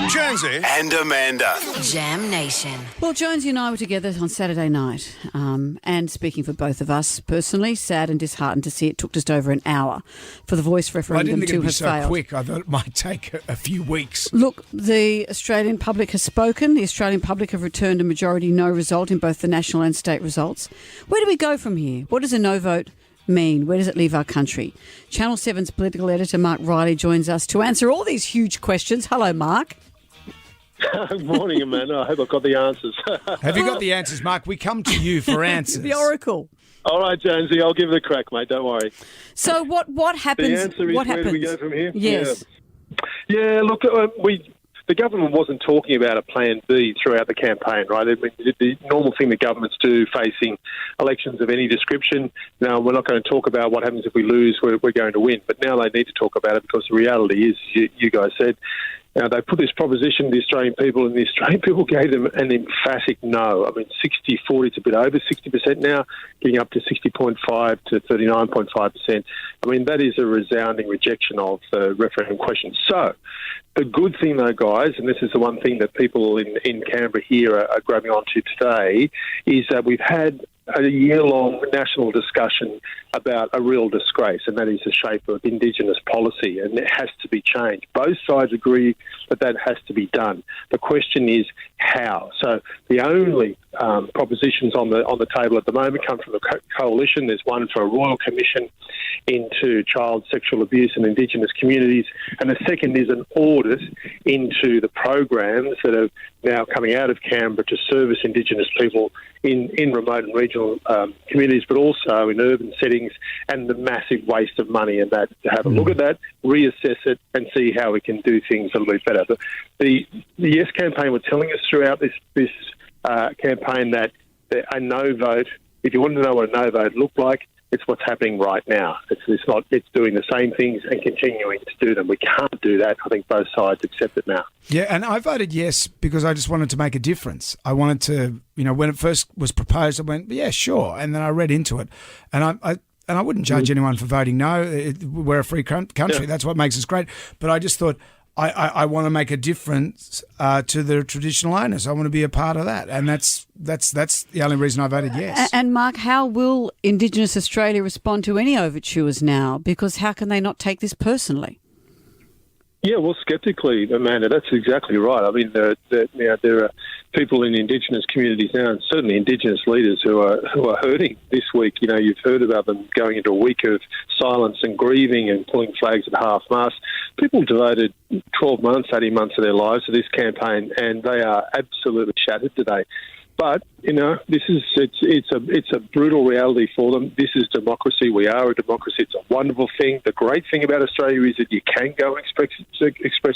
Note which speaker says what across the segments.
Speaker 1: Jonesy and Amanda.
Speaker 2: Jam Nation.
Speaker 3: Well, Jonesy and I were together on Saturday night, and speaking for both of us personally, sad and disheartened to see it took just over an hour for the Voice referendum to have failed.
Speaker 4: I didn't think it'd be so quick. I thought it might take a few weeks.
Speaker 3: Look, the Australian public has spoken. The Australian public have returned a majority no result in both the national and state results. Where do we go from here? What does a no vote mean? Where does it leave our country? Channel 7's political editor Mark Riley joins us to answer all these huge questions. Hello, Mark.
Speaker 5: Good morning, Amanda. I hope I've got the answers.
Speaker 4: Have you got the answers, Mark? We come to you for answers.
Speaker 3: The oracle.
Speaker 5: All right, Jonesy, I'll give it a crack, mate. Don't worry.
Speaker 3: So what happens?
Speaker 5: The answer is,
Speaker 3: what
Speaker 5: where
Speaker 3: happens?
Speaker 5: do we go from here?
Speaker 3: Yes.
Speaker 5: Yeah, look, the government wasn't talking about a plan B throughout the campaign, right? I mean, the normal thing that governments do facing elections of any description, now we're not going to talk about what happens if we lose, we're going to win. But now they need to talk about it because the reality is, you guys said, they put this proposition to the Australian people, and the Australian people gave them an emphatic no. I mean, 60-40, it's a bit over 60% now, getting up to 60.5 to 39.5%. I mean, that is a resounding rejection of the referendum question. So, the good thing, though, guys, and this is the one thing that people in Canberra here are grabbing onto today, is that we've had a year-long national discussion about a real disgrace, and that is the shape of Indigenous policy, and it has to be changed. Both sides agree that has to be done. The question is how. So the only propositions on the table at the moment come from the coalition. There's one for a royal commission into child sexual abuse in Indigenous communities, and the second is an audit into the programs that are now coming out of Canberra to service Indigenous people in remote and regional communities, but also in urban settings, and the massive waste of money in that. To have a look at that, reassess it, and see how we can do things a little bit better. But the Yes campaign were telling us throughout this campaign that a no vote, if you want to know what a no vote looked like, it's what's happening right now. It's doing the same things and continuing to do them. We can't do that. I think both sides accept it now.
Speaker 4: Yeah, and I voted yes because I just wanted to make a difference. I wanted to, when it first was proposed, I went, yeah, sure. And then I read into it. And I wouldn't judge anyone for voting no. We're a free country. Yeah. That's what makes us great. But I just thought, I want to make a difference to the traditional owners. I want to be a part of that, and that's the only reason I voted yes.
Speaker 3: And Mark, how will Indigenous Australia respond to any overtures now? Because how can they not take this personally?
Speaker 5: Yeah, well, sceptically, Amanda, that's exactly right. I mean, there are people in Indigenous communities now, and certainly Indigenous leaders who are hurting this week. You've heard about them going into a week of silence and grieving and pulling flags at half-mast. People devoted 12 months, 18 months of their lives to this campaign, and they are absolutely shattered today. But it's a brutal reality for them. This is democracy. We are a democracy. It's a wonderful thing. The great thing about Australia is that you can go and express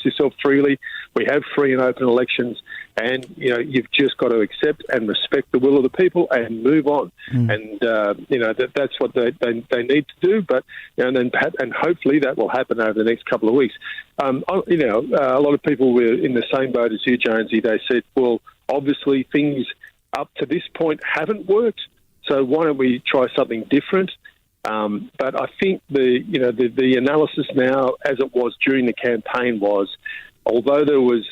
Speaker 5: yourself freely. We have free and open elections, and you've just got to accept and respect the will of the people and move on. And that's what they need to do. But and hopefully that will happen over the next couple of weeks. A lot of people were in the same boat as you, Jonesy. They said, well, obviously things up to this point haven't worked, so why don't we try something different? But I think the analysis now, as it was during the campaign, was although there was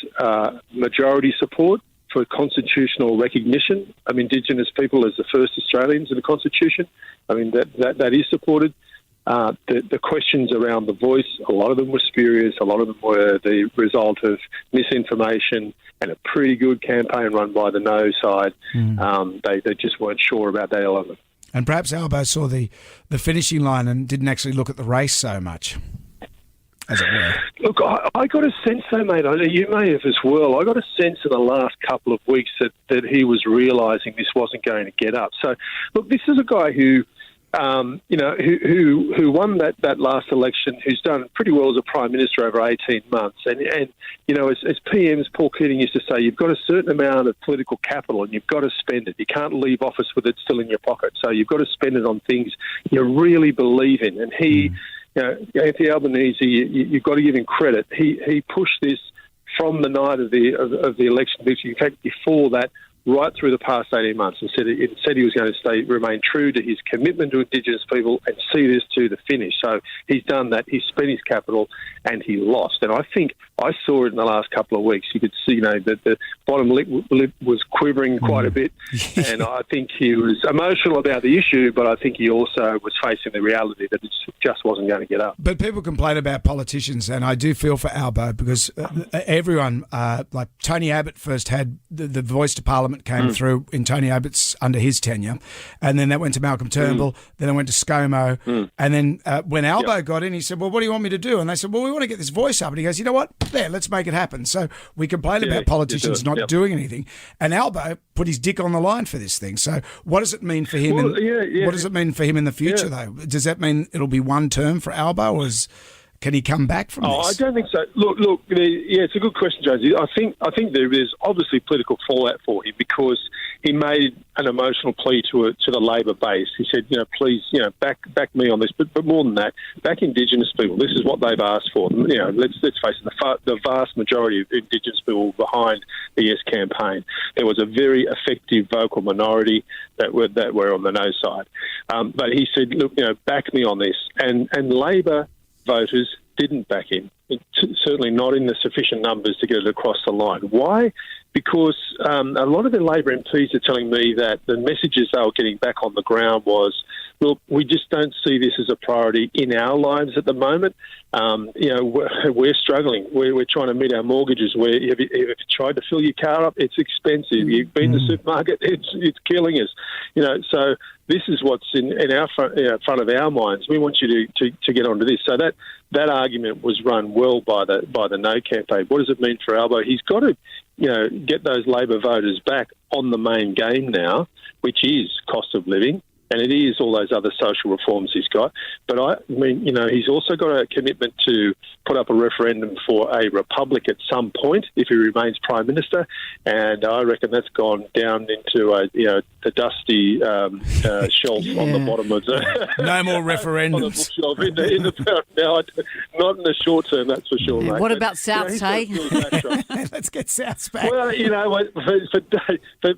Speaker 5: majority support for constitutional recognition of Indigenous people as the first Australians in the Constitution, I mean that is supported. The questions around the voice, a lot of them were spurious, a lot of them were the result of misinformation and a pretty good campaign run by the no side. They just weren't sure about that element.
Speaker 4: And perhaps Albo saw the finishing line and didn't actually look at the race so much, as it were.
Speaker 5: Look, I got a sense though, mate, you may have as well, I got a sense in the last couple of weeks that he was realising this wasn't going to get up. So, look, this is a guy who won that last election, who's done pretty well as a Prime Minister over 18 months. And as PMs, Paul Keating used to say, you've got a certain amount of political capital and you've got to spend it. You can't leave office with it still in your pocket. So you've got to spend it on things you really believe in. And Anthony Albanese, you've got to give him credit. He pushed this from the night of the election. In fact, before that, right through the past 18 months and said he was going to remain true to his commitment to Indigenous people and see this to the finish. So he's done that. He's spent his capital and he lost. And I think I saw it in the last couple of weeks. You could see, that the bottom lip was quivering quite a bit. And I think he was emotional about the issue, but I think he also was facing the reality that it just wasn't going to get up.
Speaker 4: But people complain about politicians, and I do feel for Albo because everyone, like Tony Abbott first had the voice to Parliament came through in Tony Abbott's under his tenure, and then that went to Malcolm Turnbull, then it went to ScoMo, and then when Albo got in, he said, well, what do you want me to do? And they said, well, we want to get this voice up. And he goes, you know what? There, let's make it happen. So we complain about politicians not doing anything, and Albo put his dick on the line for this thing. So what does it mean for him? What does it mean for him in the future, though? Does that mean it'll be one term for Albo, or can he come back from this?
Speaker 5: I don't think so. Look. It's a good question, Jonesy. I think there is obviously political fallout for him because he made an emotional plea to the Labor base. He said, please, back me on this. But more than that, back Indigenous people. This is what they've asked for. Let's face it. The vast majority of Indigenous people were behind the Yes campaign. There was a very effective vocal minority that were on the no side. But he said, look, back me on this. And Labor voters didn't back him, certainly not in the sufficient numbers to get it across the line. Why? Because a lot of the Labor MPs are telling me that the messages they were getting back on the ground was, look, we just don't see this as a priority in our lives at the moment. We're struggling. We're trying to meet our mortgages. If you tried to fill your car up, it's expensive. You've been to the supermarket, it's killing us. So this is what's in our front of our minds. We want you to get onto this. So that argument was run well by the No campaign. What does it mean for Albo? He's got to get those Labor voters back on the main game now, which is cost of living. And it is all those other social reforms he's got. But he's also got a commitment to put up a referendum for a republic at some point if he remains Prime Minister. And I reckon that's gone down into the dusty shelf on the bottom of the...
Speaker 4: No more referendums.
Speaker 5: On the bookshelf in the now, not in the short term, that's for sure, mate.
Speaker 3: What about Souths, hey?
Speaker 4: Let's get Souths back.
Speaker 5: Well,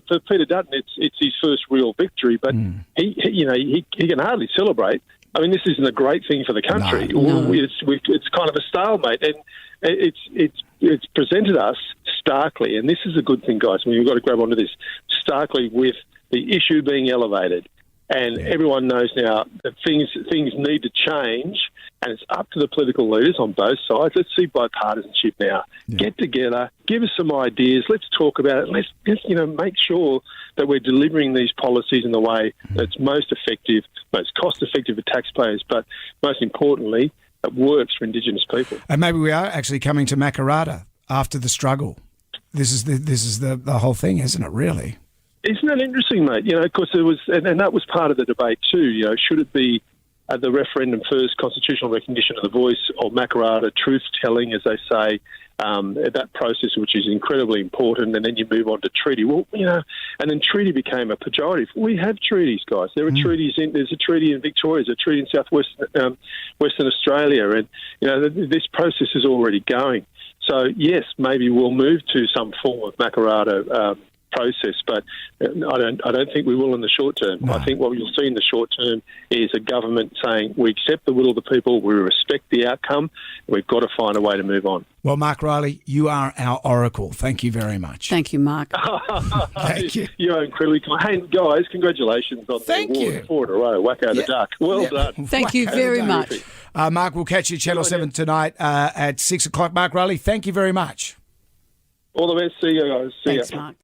Speaker 5: for Peter Dutton, it's his first real victory, but he can hardly celebrate. I mean, this isn't a great thing for the country.
Speaker 3: No.
Speaker 5: It's kind of a stalemate, and it's presented us starkly, and this is a good thing, guys. I mean, we've got to grab onto this starkly with the issue being elevated, and everyone knows now that things need to change, and it's up to the political leaders on both sides. Let's see bipartisanship now. Yeah. Get together, give us some ideas. Let's talk about it. Let's make sure that we're delivering these policies in the way that's most effective, most cost-effective for taxpayers, but most importantly, it works for Indigenous people.
Speaker 4: And maybe we are actually coming to Makarrata after the struggle. This is the whole thing, isn't it, really?
Speaker 5: Isn't that interesting, mate? Because there was, and that was part of the debate too. Should it be the referendum first, constitutional recognition of the voice, or Makarrata, truth-telling, as they say, that process, which is incredibly important, and then you move on to treaty. Well, and then treaty became a pejorative. We have treaties, guys. There are treaties. There's a treaty in Victoria. There's a treaty in Western Australia, and this process is already going. So yes, maybe we'll move to some form of Makarrata process, but I don't think we will in the short term. No. I think what you'll see in the short term is a government saying we accept the will of the people, we respect the outcome, and we've got to find a way to move on.
Speaker 4: Well, Mark Riley, you are our oracle. Thank you very much.
Speaker 3: Thank you, Mark.
Speaker 5: Thank you. You're incredibly kind. Hey, guys, congratulations on the award. 4 in a row. Wacko the duck. Well done.
Speaker 3: Thank you very much.
Speaker 4: Mark, we'll catch you at Channel 7 tonight at 6 o'clock. Mark Riley, thank you very much.
Speaker 5: All the best. See you guys.
Speaker 3: Thanks, Mark.